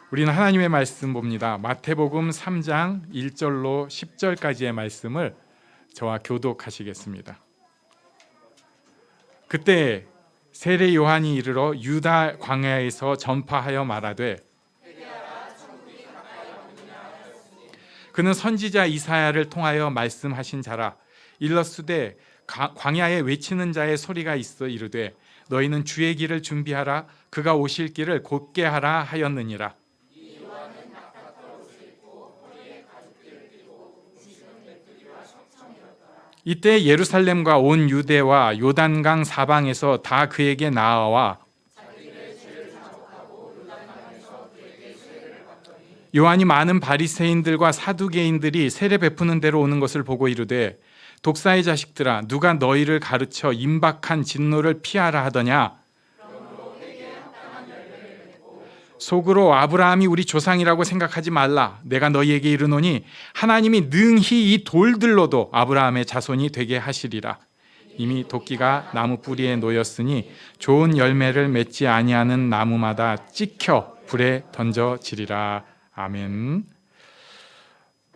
우리는 하나님의 말씀 봅니다. 마태복음 3장 1절로 10절까지의 말씀을 저와 교독하시겠습니다. 그때 세례 요한이 이르러 유다 광야에서 전파하여 말하되 그는 선지자 이사야를 통하여 말씀하신 자라. 일러스되 광야에 외치는 자의 소리가 있어 이르되 너희는 주의 길을 준비하라. 그가 오실 길을 곧게 하라 하였느니라. 이때 예루살렘과 온 유대와 요단강 사방에서 다 그에게 나아와 요한이 많은 바리새인들과 사두개인들이 세례 베푸는 데로 오는 것을 보고 이르되 독사의 자식들아 누가 너희를 가르쳐 임박한 진노를 피하라 하더냐. 속으로 아브라함이 우리 조상이라고 생각하지 말라. 내가 너희에게 이르노니 하나님이 능히 이 돌들로도 아브라함의 자손이 되게 하시리라. 이미 도끼가 나무 뿌리에 놓였으니 좋은 열매를 맺지 아니하는 나무마다 찍혀 불에 던져지리라. 아멘.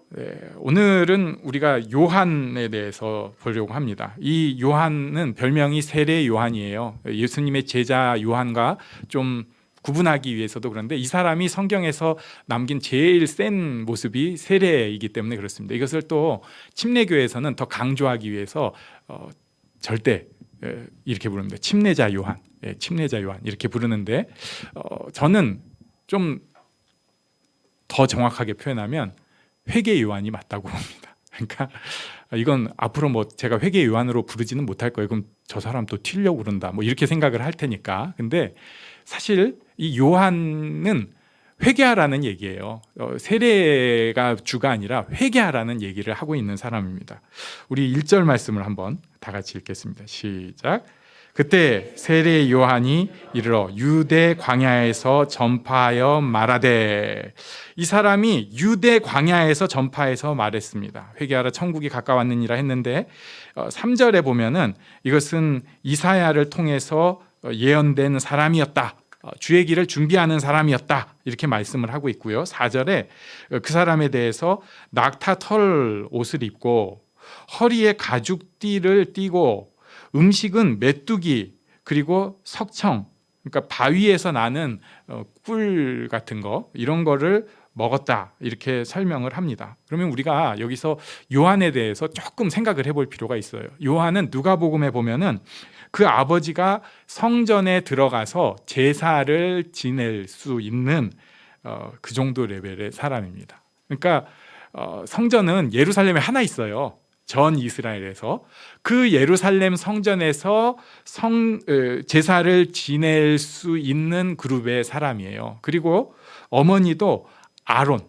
네, 오늘은 우리가 요한에 대해서 보려고 합니다. 이 요한은 별명이 세례 요한이에요. 예수님의 제자 요한과 좀 구분하기 위해서도 그런데 이 사람이 성경에서 남긴 제일 센 모습이 세례이기 때문에 그렇습니다. 이것을 또 침례교에서는 더 강조하기 위해서 절대 이렇게 부릅니다. 침례자 요한, 침례자 요한 이렇게 부르는데 저는 좀 더 정확하게 표현하면 회개 요한이 맞다고 봅니다. 그러니까 이건 앞으로 뭐 제가 회개 요한으로 부르지는 못할 거예요. 그럼 저 사람 또 튀려고 그런다. 뭐 이렇게 생각을 할 테니까. 근데 사실 이 요한은 회개하라는 얘기예요. 세례가 주가 아니라 회개하라는 얘기를 하고 있는 사람입니다. 우리 1절 말씀을 한번 다 같이 읽겠습니다. 시작. 그때 세례 요한이 이르러 유대 광야에서 전파하여 말하되. 이 사람이 유대 광야에서 전파해서 말했습니다. 회개하라 천국이 가까웠느니라 했는데 3절에 보면은 이것은 이사야를 통해서 예언된 사람이었다. 주의 길을 준비하는 사람이었다. 이렇게 말씀을 하고 있고요. 4절에 그 사람에 대해서 낙타 털 옷을 입고 허리에 가죽띠를 띠고 음식은 메뚜기 그리고 석청, 그러니까 바위에서 나는 꿀 같은 거 이런 거를 먹었다 이렇게 설명을 합니다. 그러면 우리가 여기서 요한에 대해서 조금 생각을 해볼 필요가 있어요. 요한은 누가복음에 보면은 그 아버지가 성전에 들어가서 제사를 지낼 수 있는 그 정도 레벨의 사람입니다. 그러니까 성전은 예루살렘에 하나 있어요. 전 이스라엘에서 그 예루살렘 성전에서 제사를 지낼 수 있는 그룹의 사람이에요. 그리고 어머니도 아론,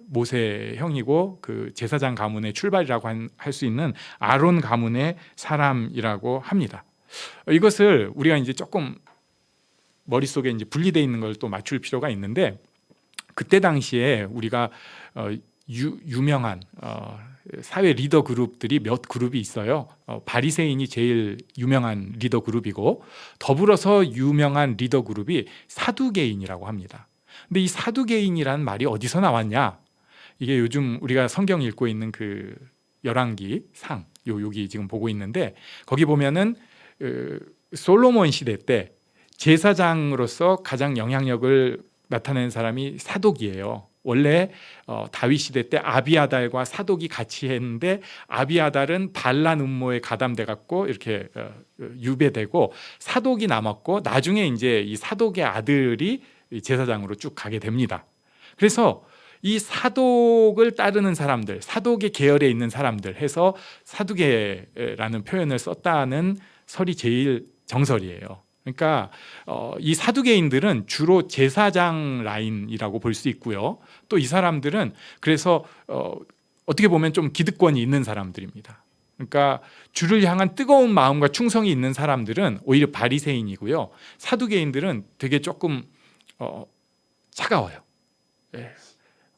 모세 형이고 그 제사장 가문의 출발이라고 할 수 있는 아론 가문의 사람이라고 합니다. 이것을 우리가 이제 조금 머릿속에 이제 분리되어 있는 걸 또 맞출 필요가 있는데 그때 당시에 우리가 유명한 사회 리더 그룹들이 몇 그룹이 있어요. 바리새인이 제일 유명한 리더 그룹이고 더불어서 유명한 리더 그룹이 사두개인이라고 합니다. 근데 이 사두개인이라는 말이 어디서 나왔냐? 이게 요즘 우리가 성경 읽고 있는 그 열왕기 상 여기 지금 보고 있는데 거기 보면은 솔로몬 시대 때 제사장으로서 가장 영향력을 나타낸 사람이 사독이에요. 원래 다윗 시대 때 아비아달과 사독이 같이 했는데 아비아달은 반란 음모에 가담돼 갖고 이렇게 유배되고 사독이 남았고 나중에 이제 이 사독의 아들이 제사장으로 쭉 가게 됩니다. 그래서 이 사독을 따르는 사람들, 사독의 계열에 있는 사람들 해서 사두개라는 표현을 썼다는 설이 제일 정설이에요. 그러니까 이 사두개인들은 주로 제사장 라인이라고 볼 수 있고요. 또 이 사람들은 그래서 어떻게 보면 좀 기득권이 있는 사람들입니다. 그러니까 주를 향한 뜨거운 마음과 충성이 있는 사람들은 오히려 바리새인이고요. 사두개인들은 되게 조금 차가워요. 예.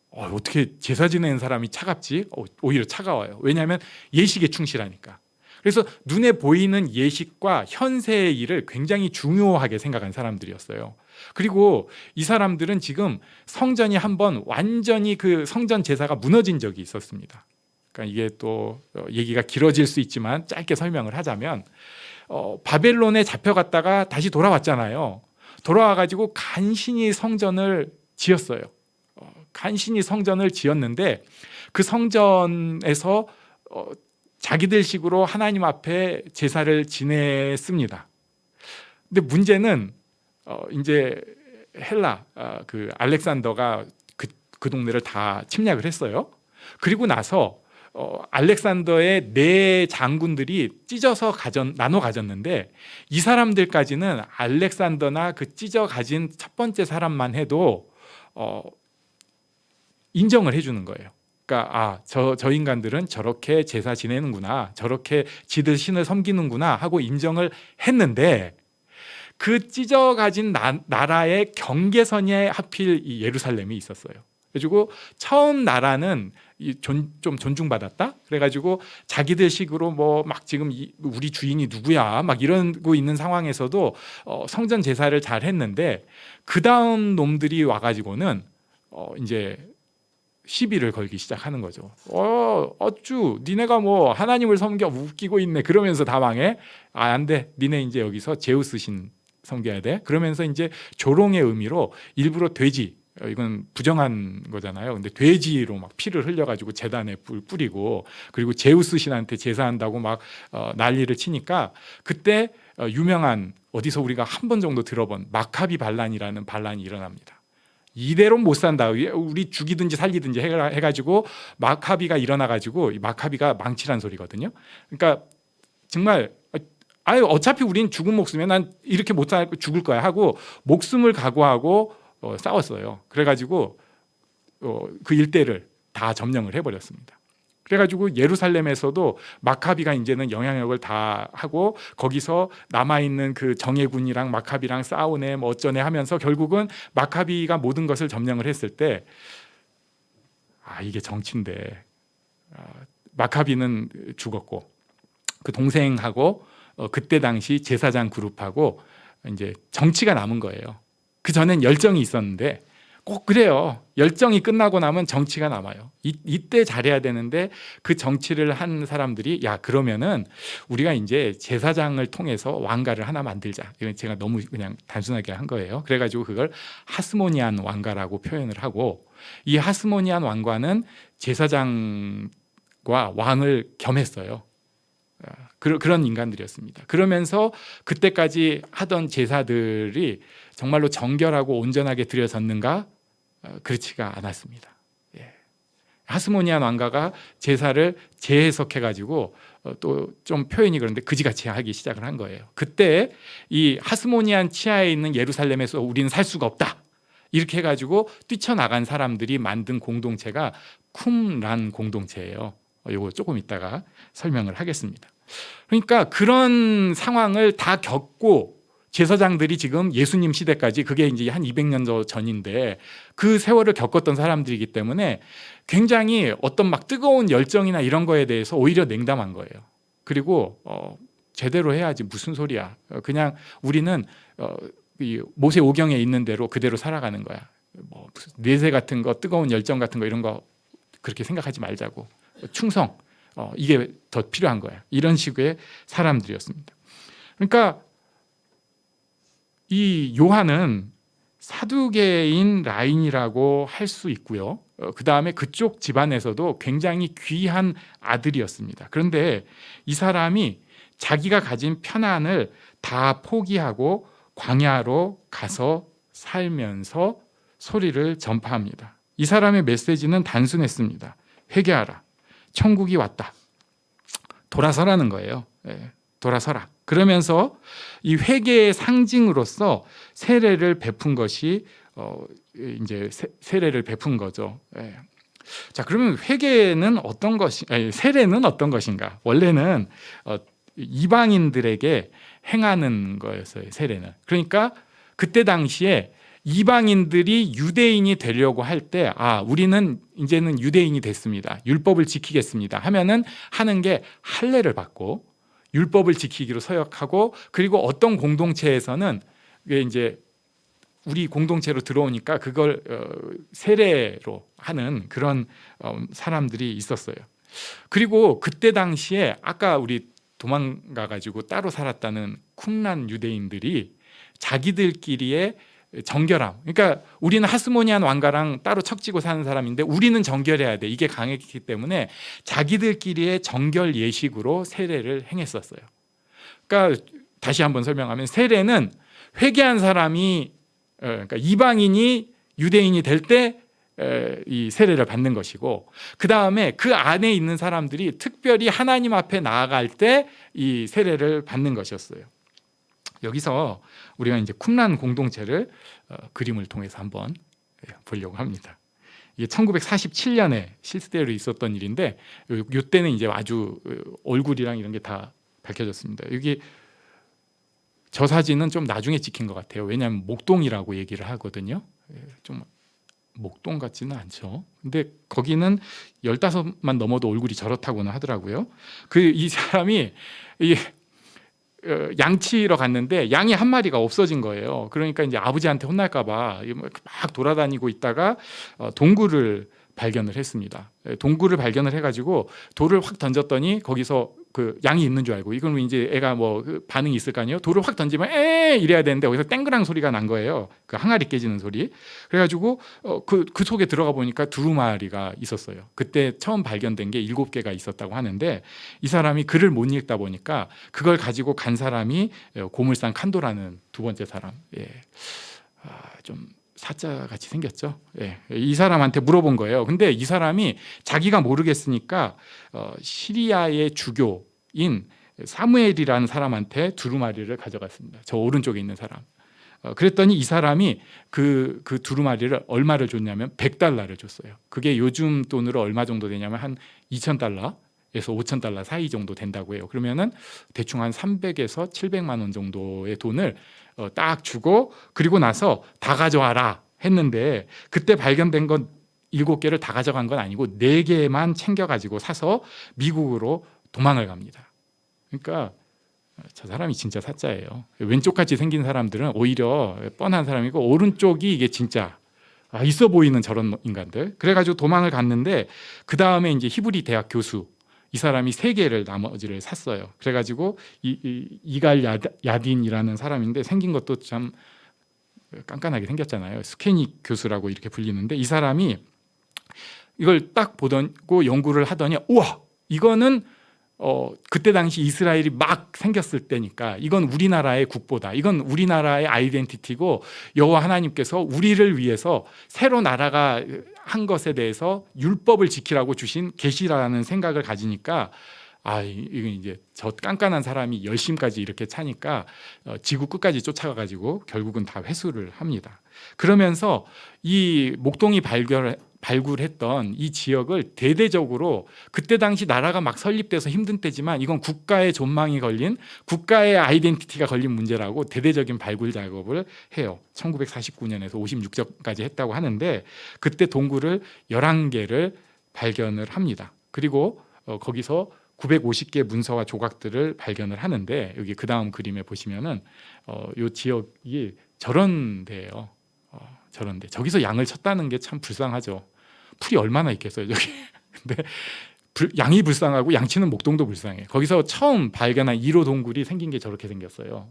어떻게 제사 지내는 사람이 차갑지? 오히려 차가워요. 왜냐하면 예식에 충실하니까. 그래서 눈에 보이는 예식과 현세의 일을 굉장히 중요하게 생각한 사람들이었어요. 그리고 이 사람들은 지금 성전이 한번 완전히 그 성전 제사가 무너진 적이 있었습니다. 그러니까 이게 또 얘기가 길어질 수 있지만 짧게 설명을 하자면 바벨론에 잡혀갔다가 다시 돌아왔잖아요. 돌아와가지고 간신히 성전을 지었어요. 간신히 성전을 지었는데 그 성전에서 자기들 식으로 하나님 앞에 제사를 지냈습니다. 근데 문제는 이제 헬라 그 알렉산더가 그 동네를 다 침략을 했어요. 그리고 나서 알렉산더의 네 장군들이 찢어서 나눠 가졌는데 이 사람들까지는 알렉산더나 그 찢어 가진 첫 번째 사람만 해도 인정을 해주는 거예요. 그러니까 저 인간들은 저렇게 제사 지내는구나, 저렇게 지들 신을 섬기는구나 하고 인정을 했는데 그 찢어 가진 나라의 경계선에 하필 이 예루살렘이 있었어요. 그래가지고 처음 나라는 좀 존중받았다. 그래가지고 자기들 식으로 뭐 막 지금 우리 주인이 누구야 막 이러고 있는 상황에서도 성전 제사를 잘 했는데 그 다음 놈들이 와가지고는 이제 시비를 걸기 시작하는 거죠. 어쭈 니네가 뭐 하나님을 섬겨 웃기고 있네 그러면서 다 망해. 안 돼. 니네 이제 여기서 제우스 신 섬겨야 돼. 그러면서 이제 조롱의 의미로 일부러 돼지, 이건 부정한 거잖아요. 근데 돼지로 막 피를 흘려가지고 제단에 뿌리고 그리고 제우스 신한테 제사한다고 막 난리를 치니까 그때 유명한 어디서 우리가 한 번 정도 들어본 마카비 반란이라는 반란이 일어납니다. 이대로 못 산다. 우리 죽이든지 살리든지 해가지고 마카비가 일어나가지고 마카비가 망치란 소리거든요. 그러니까 정말 어차피 우린 죽은 목숨에 난 이렇게 못 살고 죽을 거야 하고 목숨을 각오하고 싸웠어요. 그래가지고 그 일대를 다 점령을 해버렸습니다. 그래가지고 예루살렘에서도 마카비가 이제는 영향력을 다 하고 거기서 남아있는 그 정예군이랑 마카비랑 싸우네 뭐 어쩌네 하면서 결국은 마카비가 모든 것을 점령을 했을 때 이게 정치인데 마카비는 죽었고 그 동생하고 그때 당시 제사장 그룹하고 이제 정치가 남은 거예요. 그 전엔 열정이 있었는데 꼭 그래요. 열정이 끝나고 나면 정치가 남아요. 이때 잘해야 되는데 그 정치를 한 사람들이 그러면은 우리가 이제 제사장을 통해서 왕가를 하나 만들자. 이건 제가 너무 그냥 단순하게 한 거예요. 그래가지고 그걸 하스모니안 왕가라고 표현을 하고 이 하스모니안 왕가는 제사장과 왕을 겸했어요. 그런 인간들이었습니다. 그러면서 그때까지 하던 제사들이 정말로 정결하고 온전하게 드려졌는가? 그렇지가 않았습니다. 하스모니안 왕가가 제사를 재해석해가지고 또 좀 표현이 그런데 그지같이 하기 시작을 한 거예요. 그때 이 하스모니안 치하에 있는 예루살렘에서 우리는 살 수가 없다. 이렇게 해가지고 뛰쳐나간 사람들이 만든 공동체가 쿰란 공동체예요. 이거 조금 이따가 설명을 하겠습니다. 그러니까 그런 상황을 다 겪고 제사장들이 지금 예수님 시대까지 그게 이제 한 200년 전인데 그 세월을 겪었던 사람들이기 때문에 굉장히 어떤 막 뜨거운 열정이나 이런 거에 대해서 오히려 냉담한 거예요. 그리고 제대로 해야지 무슨 소리야. 그냥 우리는 모세 오경에 있는 대로 그대로 살아가는 거야. 뭐 내세 같은 거, 뜨거운 열정 같은 거 이런 거 그렇게 생각하지 말자고. 충성. 이게 더 필요한 거야. 이런 식의 사람들이었습니다. 그러니까 이 요한은 사두개인 라인이라고 할 수 있고요. 그 다음에 그쪽 집안에서도 굉장히 귀한 아들이었습니다. 그런데 이 사람이 자기가 가진 편안을 다 포기하고 광야로 가서 살면서 소리를 전파합니다. 이 사람의 메시지는 단순했습니다. 회개하라. 천국이 왔다. 돌아서라는 거예요. 돌아서라. 그러면서 이 회개의 상징으로서 세례를 베푼 것이 이제 세례를 베푼 거죠. 자, 그러면 회개는 어떤 세례는 어떤 것인가? 원래는 이방인들에게 행하는 거였어요. 세례는. 그러니까 그때 당시에 이방인들이 유대인이 되려고 할 때 우리는 이제는 유대인이 됐습니다. 율법을 지키겠습니다. 하면은 하는 게 할례를 받고 율법을 지키기로 서약하고 그리고 어떤 공동체에서는 이제 우리 공동체로 들어오니까 그걸 세례로 하는 그런 사람들이 있었어요. 그리고 그때 당시에 아까 우리 도망가 가지고 따로 살았다는 쿰란 유대인들이 자기들끼리의 정결함, 그러니까 우리는 하스모니안 왕가랑 따로 척지고 사는 사람인데 우리는 정결해야 돼, 이게 강했기 때문에 자기들끼리의 정결 예식으로 세례를 행했었어요. 그러니까 다시 한번 설명하면 세례는 회개한 사람이 그러니까 이방인이 유대인이 될 때 이 세례를 받는 것이고, 그 다음에 그 안에 있는 사람들이 특별히 하나님 앞에 나아갈 때 이 세례를 받는 것이었어요. 여기서 우리가 이제 쿰란 공동체를 그림을 통해서 한번 보려고 합니다. 이게 1947년에 실제로 있었던 일인데, 이때는 이제 아주 얼굴이랑 이런 게 다 밝혀졌습니다. 여기 저 사진은 좀 나중에 찍힌 것 같아요. 왜냐하면 목동이라고 얘기를 하거든요. 좀 목동 같지는 않죠. 근데 거기는 15만 넘어도 얼굴이 저렇다고는 하더라고요. 이 사람이 양치러 갔는데 양이 한 마리가 없어진 거예요. 그러니까 이제 아버지한테 혼날까 봐 막 돌아다니고 있다가 동굴을 발견을 했습니다. 동굴을 발견을 해가지고 돌을 확 던졌더니 거기서 그 양이 있는 줄 알고, 이건 이제 애가 뭐 반응이 있을 거 아니에요. 돌을 확 던지면 에 이래야 되는데 거기서 땡그랑 소리가 난 거예요. 그 항아리 깨지는 소리. 그래가지고 그 속에 들어가 보니까 두루마리가 있었어요. 그때 처음 발견된 게 7개가 있었다고 하는데, 이 사람이 글을 못 읽다 보니까 그걸 가지고 간 사람이 고물상 칸도라는 두 번째 사람. 좀 사자 같이 생겼죠. 이 사람한테 물어본 거예요. 근데 이 사람이 자기가 모르겠으니까 시리아의 주교인 사무엘이라는 사람한테 두루마리를 가져갔습니다. 저 오른쪽에 있는 사람. 그랬더니 이 사람이 그 두루마리를 얼마를 줬냐면 $100를 줬어요. 그게 요즘 돈으로 얼마 정도 되냐면 한 $2,000에서 $5,000 사이 정도 된다고 해요. 그러면은 대충 한 300에서 700만 원 정도의 돈을 딱 주고, 그리고 나서 다 가져와라 했는데, 그때 발견된 건 7개를 다 가져간 건 아니고 4개만 챙겨가지고 사서 미국으로 도망을 갑니다. 그러니까 저 사람이 진짜 사자예요. 왼쪽같이 생긴 사람들은 오히려 뻔한 사람이고, 오른쪽이 이게 진짜 있어 보이는 저런 인간들. 그래가지고 도망을 갔는데, 그 다음에 이제 히브리 대학 교수, 이 사람이 3개를 나머지를 샀어요. 그래가지고 이갈 야딘이라는 사람인데 생긴 것도 참 깐깐하게 생겼잖아요. 스케닉 교수라고 이렇게 불리는데, 이 사람이 이걸 딱 보고 연구를 하더니, 우와, 이거는 그때 당시 이스라엘이 막 생겼을 때니까 이건 우리나라의 국보다, 이건 우리나라의 아이덴티티고 여호와 하나님께서 우리를 위해서 새로 나라가 한 것에 대해서 율법을 지키라고 주신 계시라는 생각을 가지니까, 이건 이제 저 깐깐한 사람이 열심까지 이렇게 차니까 지구 끝까지 쫓아가가지고 결국은 다 회수를 합니다. 그러면서 이 목동이 발굴했던 이 지역을 대대적으로, 그때 당시 나라가 막 설립돼서 힘든 때지만 이건 국가의 존망이 걸린, 국가의 아이덴티티가 걸린 문제라고 대대적인 발굴 작업을 해요. 1949년에서 56년까지 했다고 하는데, 그때 동굴을 11개를 발견을 합니다. 그리고 거기서 950개 문서와 조각들을 발견을 하는데, 여기 그 다음 그림에 보시면은 이 지역이 저런 데예요. 저런 데. 저기서 양을 쳤다는 게 참 불쌍하죠. 풀이 얼마나 있겠어요, 저기. 근데 양이 불쌍하고 양치는 목동도 불쌍해. 거기서 처음 발견한 1호 동굴이 생긴 게 저렇게 생겼어요.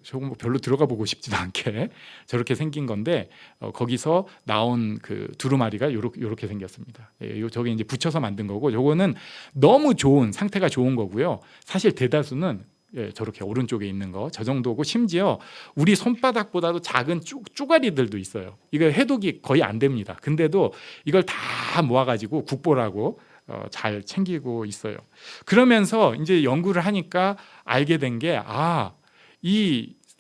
저거 뭐 별로 들어가 보고 싶지도 않게 저렇게 생긴 건데, 거기서 나온 그 두루마리가 요렇게 생겼습니다. 저게 이제 붙여서 만든 거고, 요거는 너무 좋은 상태가 좋은 거고요. 사실 대다수는 저렇게 오른쪽에 있는 거 저 정도고, 심지어 우리 손바닥보다도 작은 쪼가리들도 있어요. 이거 해독이 거의 안 됩니다. 근데도 이걸 다 모아가지고 국보라고 잘 챙기고 있어요. 그러면서 이제 연구를 하니까 알게 된 게,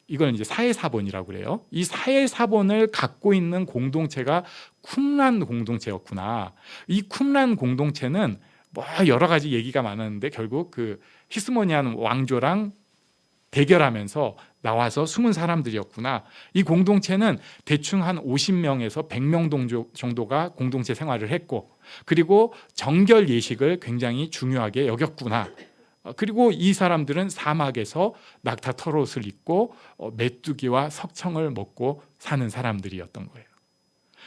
이걸 이제 사해사본이라고 그래요. 이 사해사본을 갖고 있는 공동체가 쿰란 공동체였구나. 이 쿰란 공동체는 뭐 여러 가지 얘기가 많았는데 결국 그 히스모니안 왕조랑 대결하면서 나와서 숨은 사람들이었구나. 이 공동체는 대충 한 50명에서 100명 정도가 공동체 생활을 했고, 그리고 정결 예식을 굉장히 중요하게 여겼구나. 그리고 이 사람들은 사막에서 낙타 털옷을 입고 메뚜기와 석청을 먹고 사는 사람들이었던 거예요.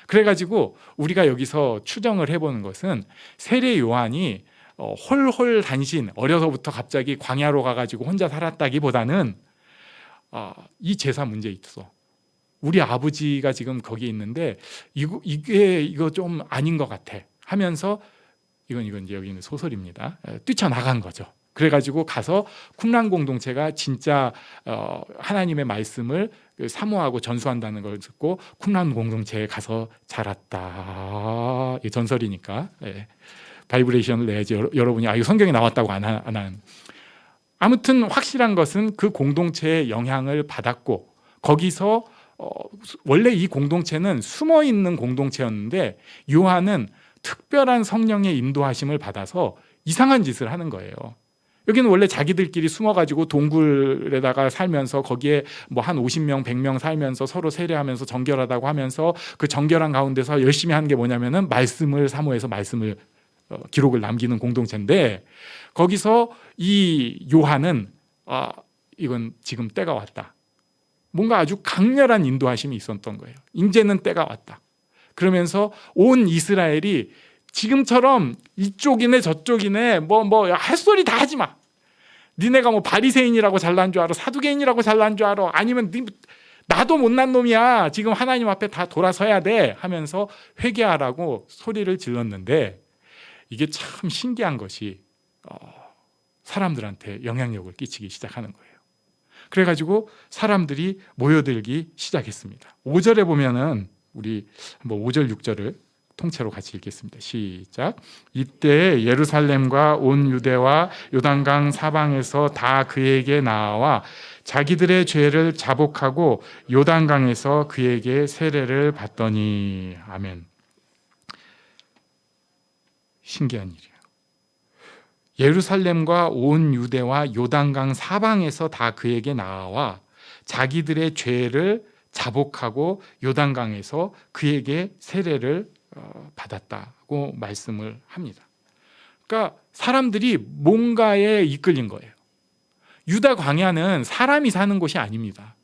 그래가지고 우리가 여기서 추정을 해보는 것은 세례 요한이 홀홀 단신, 어려서부터 갑자기 광야로 가가지고 혼자 살았다기보다는 이 제사 문제에 있어. 우리 아버지가 지금 거기 있는데 이거 좀 아닌 것 같아 하면서 이건 이제 여기 있는 소설입니다. 뛰쳐나간 거죠. 그래가지고 가서 쿰란 공동체가 진짜 하나님의 말씀을 사모하고 전수한다는 걸 듣고 쿰란 공동체에 가서 자랐다. 이 전설이니까 바이브레이션을 내야지 여러분이 이거 성경에 나왔다고 안 하는. 아무튼 확실한 것은 그 공동체의 영향을 받았고 거기서 원래 이 공동체는 숨어있는 공동체였는데 요한은 특별한 성령의 인도하심을 받아서 이상한 짓을 하는 거예요. 여기는 원래 자기들끼리 숨어가지고 동굴에다가 살면서 거기에 뭐 한 50명, 100명 살면서 서로 세례하면서 정결하다고 하면서 그 정결한 가운데서 열심히 하는 게 뭐냐면은 말씀을 사모해서 말씀을 기록을 남기는 공동체인데 거기서 이 요한은 이건 지금 때가 왔다. 뭔가 아주 강렬한 인도하심이 있었던 거예요. 이제는 때가 왔다. 그러면서 온 이스라엘이 지금처럼 이쪽이네 저쪽이네 뭐 할 소리 다 하지 마. 니네가 뭐 바리새인이라고 잘난 줄 알아, 사두개인이라고 잘난 줄 알아, 아니면 나도 못난 놈이야. 지금 하나님 앞에 다 돌아서야 돼 하면서 회개하라고 소리를 질렀는데 이게 참 신기한 것이 사람들한테 영향력을 끼치기 시작하는 거예요. 그래가지고 사람들이 모여들기 시작했습니다. 5절에 보면은 우리 한번 5절 6절을 통째로 같이 읽겠습니다. 시작. 이때 예루살렘과 온 유대와 요단강 사방에서 다 그에게 나와 자기들의 죄를 자복하고 요단강에서 그에게 세례를 받더니. 아멘. 신기한 일이에요. 예루살렘과 온 유대와 요단강 사방에서 다 그에게 나와 자기들의 죄를 자복하고 요단강에서 그에게 세례를 받았다고 말씀을 합니다. 그러니까 사람들이 뭔가에 이끌린 거예요. 유다 광야는 사람이 사는 곳이 아닙니다.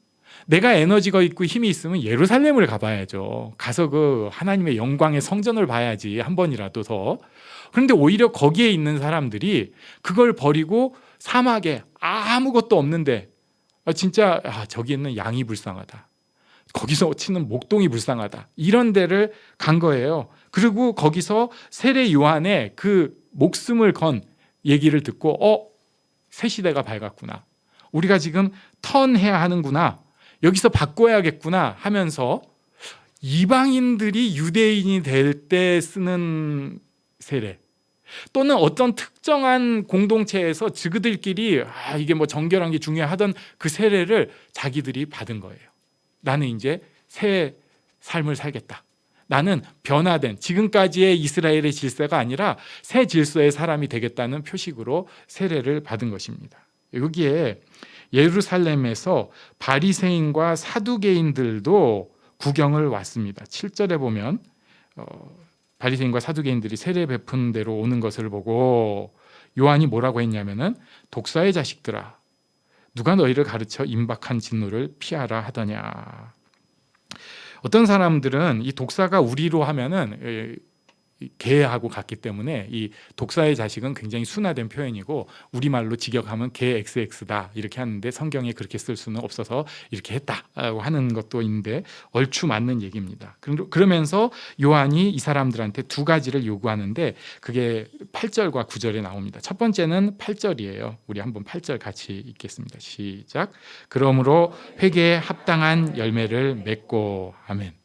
내가 에너지가 있고 힘이 있으면 예루살렘을 가봐야죠. 가서 그 하나님의 영광의 성전을 봐야지 한 번이라도 더. 그런데 오히려 거기에 있는 사람들이 그걸 버리고 사막에 아무것도 없는데 진짜 저기 있는 양이 불쌍하다. 거기서 치는 목동이 불쌍하다. 이런 데를 간 거예요. 그리고 거기서 세례 요한의 그 목숨을 건 얘기를 듣고 새 시대가 밝았구나. 우리가 지금 턴해야 하는구나. 여기서 바꿔야겠구나 하면서 이방인들이 유대인이 될 때 쓰는 세례 또는 어떤 특정한 공동체에서 그들끼리 이게 뭐 정결한 게 중요하던 그 세례를 자기들이 받은 거예요. 나는 이제 새 삶을 살겠다. 나는 변화된 지금까지의 이스라엘의 질서가 아니라 새 질서의 사람이 되겠다는 표식으로 세례를 받은 것입니다. 여기에 예루살렘에서 바리새인과 사두개인들도 구경을 왔습니다. 7절에 보면 바리새인과 사두개인들이 세례 베푼 대로 오는 것을 보고 요한이 뭐라고 했냐면은 독사의 자식들아 누가 너희를 가르쳐 임박한 진노를 피하라 하더냐. 어떤 사람들은 이 독사가 우리로 하면은 개하고 같기 때문에 이 독사의 자식은 굉장히 순화된 표현이고 우리말로 직역하면 개 XX다 이렇게 하는데 성경에 그렇게 쓸 수는 없어서 이렇게 했다고 하는 것도 있는데 얼추 맞는 얘기입니다. 그러면서 요한이 이 사람들한테 두 가지를 요구하는데 그게 8절과 9절에 나옵니다. 첫 번째는 8절이에요. 우리 한번 8절 같이 읽겠습니다. 시작. 그러므로 회개에 합당한 열매를 맺고. 아멘.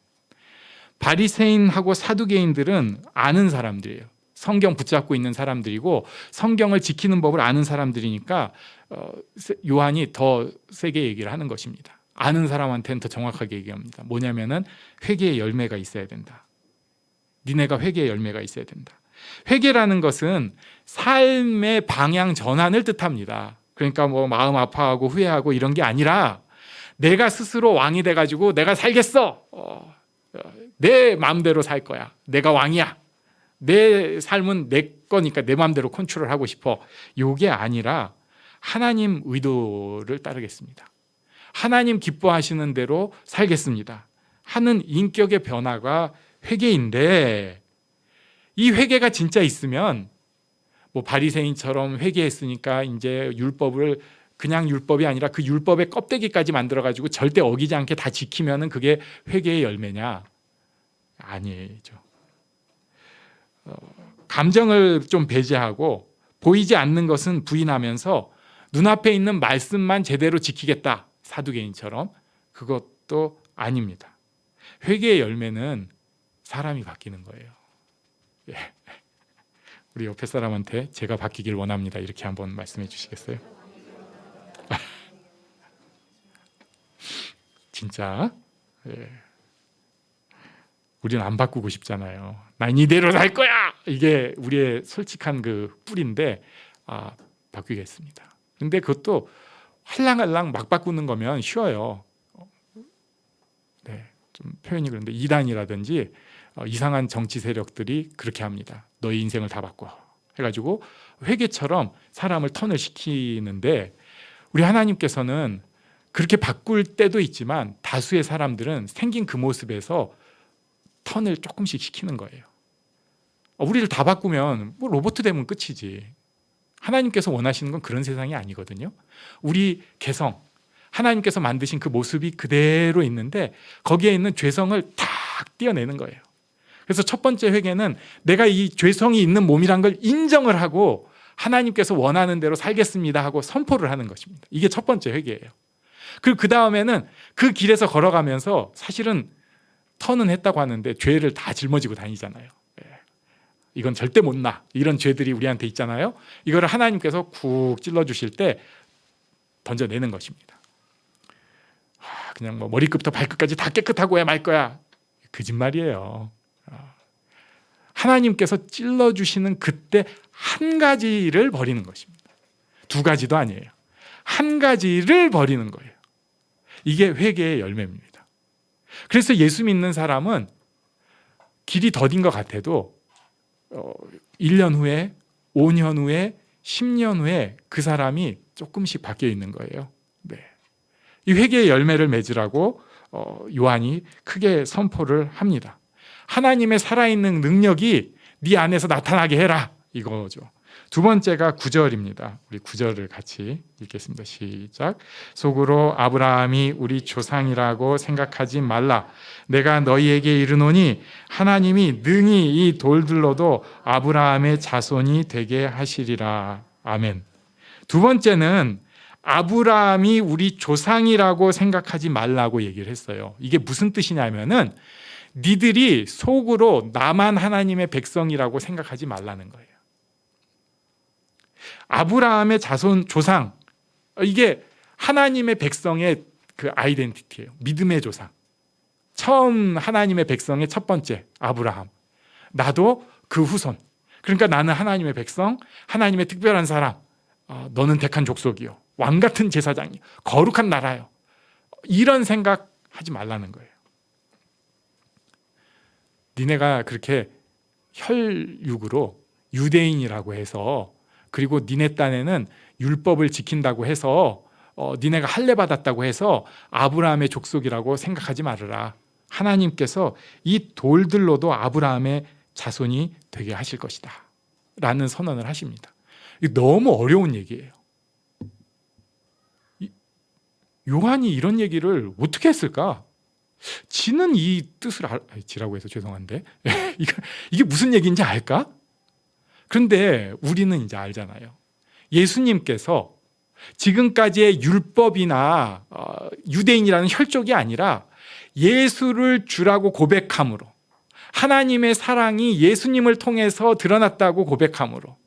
바리새인하고 사두개인들은 아는 사람들이에요. 성경 붙잡고 있는 사람들이고 성경을 지키는 법을 아는 사람들이니까 요한이 더 세게 얘기를 하는 것입니다. 아는 사람한테는 더 정확하게 얘기합니다. 뭐냐면은 회개의 열매가 있어야 된다. 니네가 회개의 열매가 있어야 된다. 회개라는 것은 삶의 방향 전환을 뜻합니다. 그러니까 뭐 마음 아파하고 후회하고 이런 게 아니라 내가 스스로 왕이 돼가지고 내가 살겠어. 내 마음대로 살 거야. 내가 왕이야. 내 삶은 내 거니까 내 마음대로 컨트롤하고 싶어. 이게 아니라 하나님 의도를 따르겠습니다. 하나님 기뻐하시는 대로 살겠습니다 하는 인격의 변화가 회개인데, 이 회개가 진짜 있으면 뭐 바리새인처럼 회개했으니까 이제 율법을 그냥 율법이 아니라 그 율법의 껍데기까지 만들어 가지고 절대 어기지 않게 다 지키면은 그게 회개의 열매냐? 아니죠. 감정을 좀 배제하고 보이지 않는 것은 부인하면서 눈앞에 있는 말씀만 제대로 지키겠다, 사두개인처럼, 그것도 아닙니다. 회개의 열매는 사람이 바뀌는 거예요. 예. 우리 옆에 사람한테 제가 바뀌길 원합니다, 이렇게 한번 말씀해 주시겠어요? 진짜 예. 우리는 안 바꾸고 싶잖아요. 난 이대로 살 거야, 이게 우리의 솔직한 그 뿌리인데, 바뀌겠습니다. 근데 그것도 할랑할랑 막 바꾸는 거면 쉬워요. 네, 좀 표현이 그런데 이단이라든지 이상한 정치 세력들이 그렇게 합니다. 너희 인생을 다 바꿔 해가지고 회개처럼 사람을 턴을 시키는데, 우리 하나님께서는 그렇게 바꿀 때도 있지만 다수의 사람들은 생긴 그 모습에서 턴을 조금씩 시키는 거예요. 우리를 다 바꾸면 뭐 로봇 되면 끝이지. 하나님께서 원하시는 건 그런 세상이 아니거든요. 우리 개성, 하나님께서 만드신 그 모습이 그대로 있는데 거기에 있는 죄성을 탁 떼어내는 거예요. 그래서 첫 번째 회개는 내가 이 죄성이 있는 몸이란 걸 인정을 하고 하나님께서 원하는 대로 살겠습니다 하고 선포를 하는 것입니다. 이게 첫 번째 회개예요. 그리고 그 다음에는 그 길에서 걸어가면서 사실은 턴은 했다고 하는데 죄를 다 짊어지고 다니잖아요. 이건 절대 못 나, 이런 죄들이 우리한테 있잖아요. 이거를 하나님께서 쿡 찔러주실 때 던져내는 것입니다. 그냥 뭐 머리끝부터 발끝까지 다 깨끗하고 말 거야, 거짓말이에요. 하나님께서 찔러주시는 그때 한 가지를 버리는 것입니다. 두 가지도 아니에요. 한 가지를 버리는 거예요. 이게 회개의 열매입니다. 그래서 예수 믿는 사람은 길이 더딘 것 같아도 1년 후에, 5년 후에, 10년 후에 그 사람이 조금씩 바뀌어 있는 거예요. 네. 이 회개의 열매를 맺으라고 요한이 크게 선포를 합니다. 하나님의 살아있는 능력이 네 안에서 나타나게 해라, 이거죠. 두 번째가 9절입니다. 우리 9절을 같이 읽겠습니다. 시작. 속으로 아브라함이 우리 조상이라고 생각하지 말라. 내가 너희에게 이르노니 하나님이 능히 이 돌들로도 아브라함의 자손이 되게 하시리라. 아멘. 두 번째는 아브라함이 우리 조상이라고 생각하지 말라고 얘기를 했어요. 이게 무슨 뜻이냐면은 니들이 속으로 나만 하나님의 백성이라고 생각하지 말라는 거예요. 아브라함의 자손, 조상, 이게 하나님의 백성의 그 아이덴티티예요. 믿음의 조상. 처음 하나님의 백성의 첫 번째 아브라함. 나도 그 후손. 그러니까 나는 하나님의 백성, 하나님의 특별한 사람. 너는 택한 족속이요, 왕 같은 제사장이요, 거룩한 나라요. 이런 생각하지 말라는 거예요. 니네가 그렇게 혈육으로 유대인이라고 해서, 그리고 니네 딴에는 율법을 지킨다고 해서 니네가 할례 받았다고 해서 아브라함의 족속이라고 생각하지 말아라. 하나님께서 이 돌들로도 아브라함의 자손이 되게 하실 것이다 라는 선언을 하십니다. 이게 너무 어려운 얘기예요. 요한이 이런 얘기를 어떻게 했을까? 지는 이 뜻을 지라고 해서 죄송한데 이게 무슨 얘기인지 알까? 그런데 우리는 이제 알잖아요. 예수님께서 지금까지의 율법이나 유대인이라는 혈족이 아니라 예수를 주라고 고백함으로, 하나님의 사랑이 예수님을 통해서 드러났다고 고백함으로,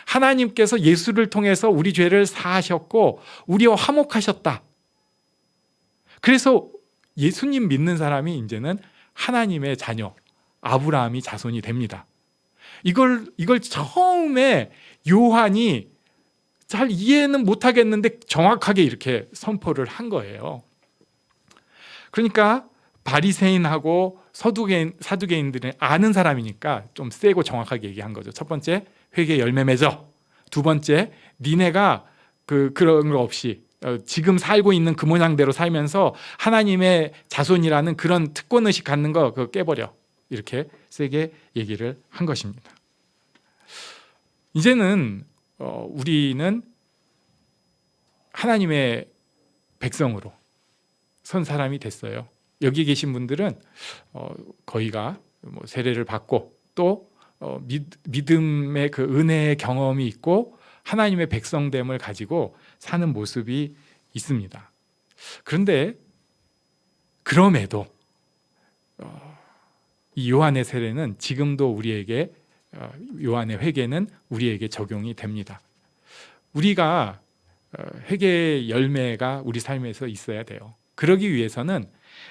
하나님께서 예수를 통해서 우리 죄를 사하셨고 우리와 화목하셨다. 그래서 예수님 믿는 사람이 이제는 하나님의 자녀, 아브라함이 자손이 됩니다. 이걸 처음에 요한이 잘 이해는 못하겠는데 정확하게 이렇게 선포를 한 거예요. 그러니까 바리새인하고 사두개인들은 아는 사람이니까 좀 세고 정확하게 얘기한 거죠. 첫 번째, 회개 열매 맺어. 두 번째, 니네가 그런 거 없이 지금 살고 있는 그 모양대로 살면서 하나님의 자손이라는 그런 특권의식 갖는 거 그거 깨버려. 이렇게 세게 얘기를 한 것입니다. 이제는 우리는 하나님의 백성으로 선 사람이 됐어요. 여기 계신 분들은 거의가 세례를 받고 또 믿음의 그 은혜의 경험이 있고 하나님의 백성됨을 가지고 사는 모습이 있습니다. 그런데 그럼에도 이 요한의 세례는 지금도 우리에게 요한의 회개는 우리에게 적용이 됩니다. 우리가 회개의 열매가 우리 삶에서 있어야 돼요. 그러기 위해서는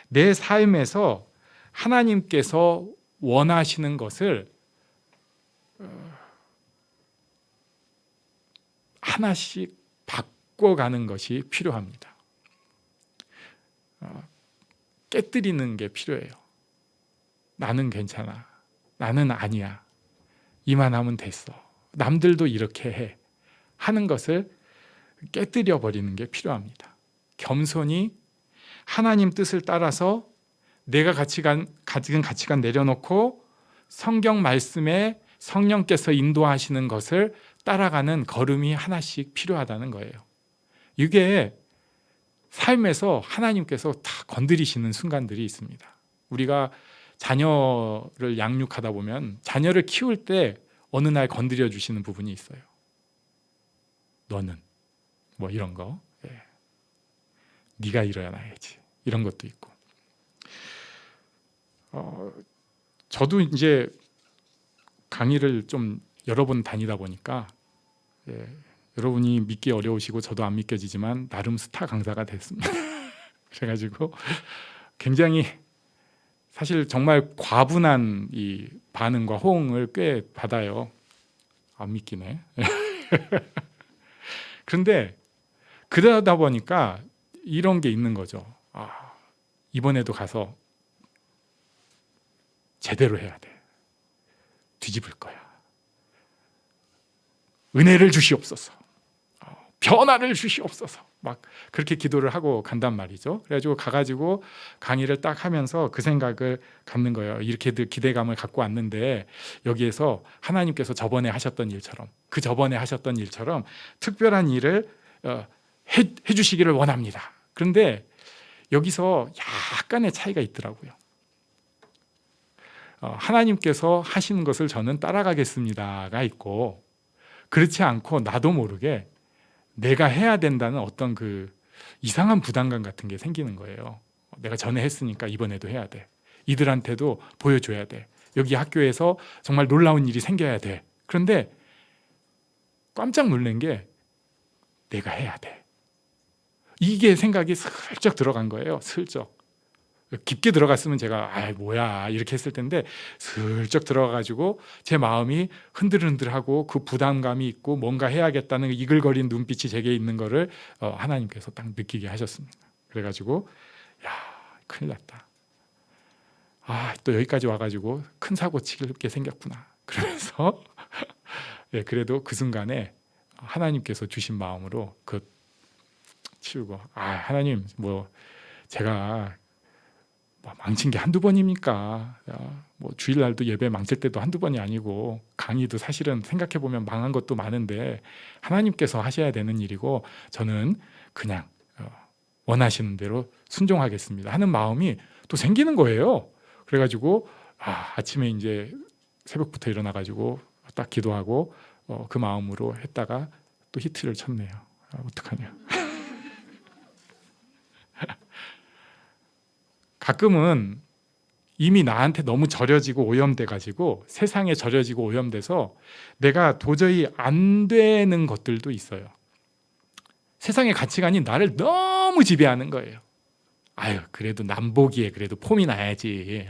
내 삶에서 하나님께서 원하시는 것을 하나씩 바꿔가는 것이 필요합니다. 깨뜨리는 게 필요해요. 나는 괜찮아. 나는 아니야. 이만하면 됐어. 남들도 이렇게 해. 하는 것을 깨뜨려 버리는 게 필요합니다. 겸손히 하나님 뜻을 따라서 내가 가진 가치관 내려놓고 성경 말씀에 성령께서 인도하시는 것을 따라가는 걸음이 하나씩 필요하다는 거예요. 이게 삶에서 하나님께서 다 건드리시는 순간들이 있습니다. 우리가 자녀를 양육하다 보면 자녀를 키울 때 어느 날 건드려 주시는 부분이 있어요. 너는 뭐 이런 거, 네가 일어나야지 이런 것도 있고. 저도 이제 강의를 좀 여러 번 다니다 보니까 여러분이 믿기 어려우시고 저도 안 믿겨지지만 나름 스타 강사가 됐습니다. 그래가지고 굉장히 사실 정말 과분한 이 반응과 호응을 꽤 받아요. 안 믿기네. 그런데 그러다 보니까 이런 게 있는 거죠. 이번에도 가서 제대로 해야 돼. 뒤집을 거야. 은혜를 주시옵소서. 변화를 주시옵소서. 막 그렇게 기도를 하고 간단 말이죠. 그래가지고 가가지고 강의를 딱 하면서 그 생각을 갖는 거예요. 이렇게들 기대감을 갖고 왔는데 여기에서 하나님께서 저번에 하셨던 일처럼 그 저번에 하셨던 일처럼 특별한 일을 해주시기를 원합니다. 그런데 여기서 약간의 차이가 있더라고요. 하나님께서 하시는 것을 저는 따라가겠습니다가 있고 그렇지 않고 나도 모르게 내가 해야 된다는 어떤 그 이상한 부담감 같은 게 생기는 거예요. 내가 전에 했으니까 이번에도 해야 돼. 이들한테도 보여줘야 돼. 여기 학교에서 정말 놀라운 일이 생겨야 돼. 그런데 깜짝 놀란 게 내가 해야 돼. 이게 생각이 슬쩍 들어간 거예요. 슬쩍. 깊게 들어갔으면 제가 뭐야 이렇게 했을 텐데 슬쩍 들어가가지고 제 마음이 흔들흔들하고 그 부담감이 있고 뭔가 해야겠다는 이글거린 눈빛이 제게 있는 거를 하나님께서 딱 느끼게 하셨습니다. 그래가지고 야 큰일 났다. 또 여기까지 와가지고 큰 사고 칠 게 생겼구나. 그러면서 그래도 그 순간에 하나님께서 주신 마음으로 그 치우고 하나님 뭐 제가 망친 게 한두 번입니까? 뭐 주일날도 예배 망칠 때도 한두 번이 아니고 강의도 사실은 생각해보면 망한 것도 많은데 하나님께서 하셔야 되는 일이고 저는 그냥 원하시는 대로 순종하겠습니다 하는 마음이 또 생기는 거예요. 그래가지고 아침에 이제 새벽부터 일어나가지고 딱 기도하고 그 마음으로 했다가 또 히트를 쳤네요. 어떡하냐. 가끔은 이미 나한테 너무 절여지고 오염돼가지고 세상에 절여지고 오염돼서 내가 도저히 안 되는 것들도 있어요. 세상의 가치관이 나를 너무 지배하는 거예요. 그래도 남보기에 그래도 폼이 나야지.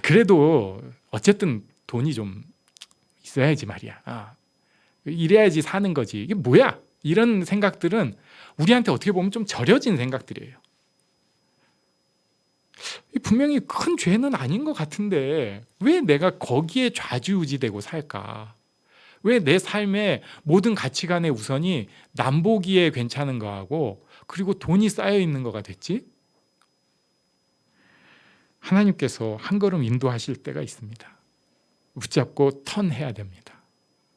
그래도 어쨌든 돈이 좀 있어야지 말이야. 이래야지 사는 거지. 이게 뭐야? 이런 생각들은 우리한테 어떻게 보면 좀 절여진 생각들이에요. 분명히 큰 죄는 아닌 것 같은데 왜 내가 거기에 좌지우지되고 살까? 왜 내 삶의 모든 가치관의 우선이 남보기에 괜찮은 거하고 그리고 돈이 쌓여 있는 거가 됐지? 하나님께서 한 걸음 인도하실 때가 있습니다. 붙잡고 턴해야 됩니다.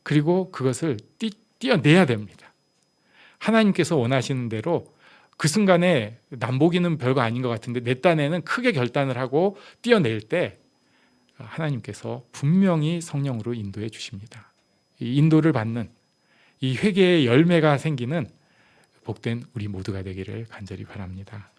그리고 그것을 띄어내야 됩니다. 하나님께서 원하시는 대로 그 순간에 남보기는 별거 아닌 것 같은데 내 딴에는 크게 결단을 하고 띄어낼 때 하나님께서 분명히 성령으로 인도해 주십니다. 이 인도를 받는 이 회개의 열매가 생기는 복된 우리 모두가 되기를 간절히 바랍니다.